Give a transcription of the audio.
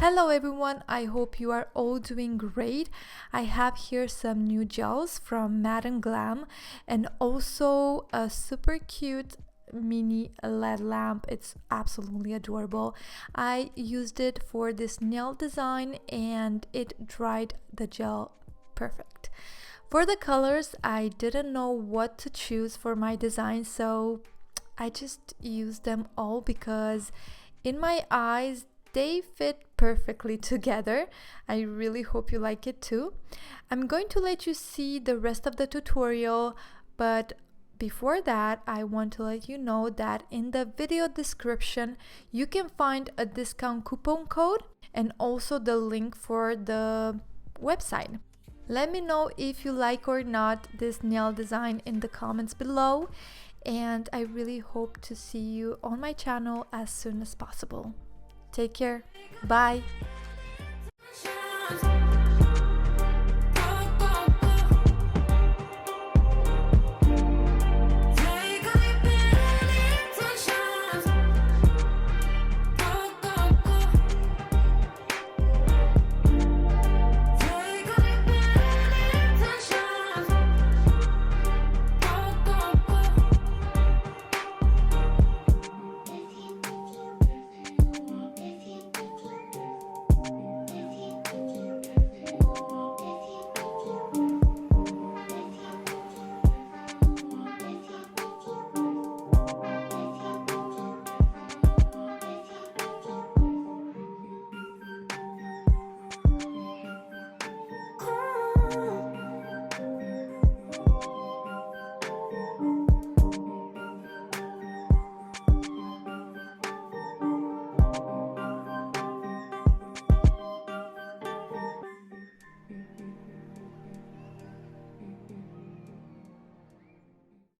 Hello everyone, I hope you are all doing great. I have here some new gels from Glam and also a super cute mini LED lamp. It's absolutely adorable. I used it for this nail design and it dried the gel perfect. For the colors, I didn't know what to choose for my design, so I just used them all because in my eyes they fit perfectly together. I really hope you like it too. I'm going to let you see the rest of the tutorial, but before that I want to let you know that in the video description you can find a discount coupon code and also the link for the website. Let me know if you like or not this nail design in the comments below, and I really hope to see you on my channel as soon as possible. Take care. Bye.